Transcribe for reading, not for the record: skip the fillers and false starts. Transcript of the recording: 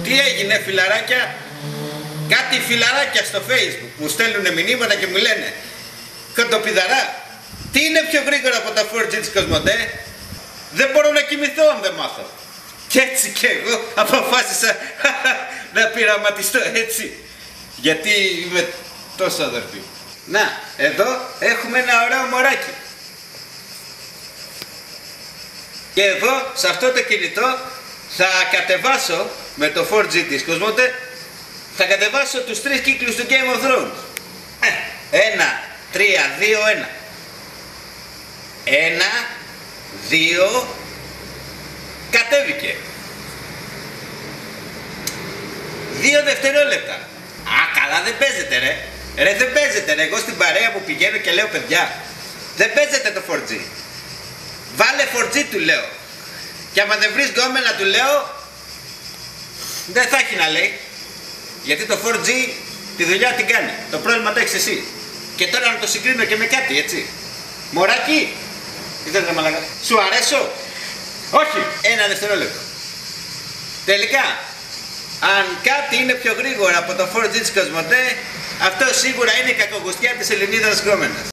Τι έγινε φιλαράκια? Κάτι φιλαράκια στο Facebook μου στέλνουνε μηνύματα και μου λένε Κοντοπιδαρά, τι είναι πιο γρήγορα από τα 4G της Κοσμοτέ? Δεν μπορώ να κοιμηθώ αν δεν μάθω. Και έτσι και εγώ αποφάσισα να πειραματιστώ έτσι. Γιατί είμαι τόσο αδερφή. Να, εδώ έχουμε ένα ωραίο μωράκι. Και εδώ, σε αυτό το κινητό, θα κατεβάσω με το 4G της Κοσμοτέ, θα κατεβάσω τους 3 κύκλους του Game of Thrones. 1, 3, 2, 1. 1, 2, κατέβηκε. 2 δευτερόλεπτα. Α, καλά δεν παίζεται ρε. Ρε δεν παίζεται ρε. Εγώ στην παρέα που πηγαίνω και λέω παιδιά, δεν παίζεται το 4G. Βάλε 4G του λέω. Και άμα δεν βρεις γκόμενα του λέω, δεν θα έχει να λέει. Γιατί το 4G τη δουλειά την κάνει. Το πρόβλημα το έχεις εσύ. Και τώρα να το συγκρίνω και με κάτι έτσι. Μωράκι, τι θες να μαλακα... Σου αρέσω? Όχι. 1 δευτερόλεπτο. Τελικά, αν κάτι είναι πιο γρήγορα από το 4G της Κοσμοτέ, αυτό σίγουρα είναι η κακογουστιά της Ελληνίδας γκόμενας.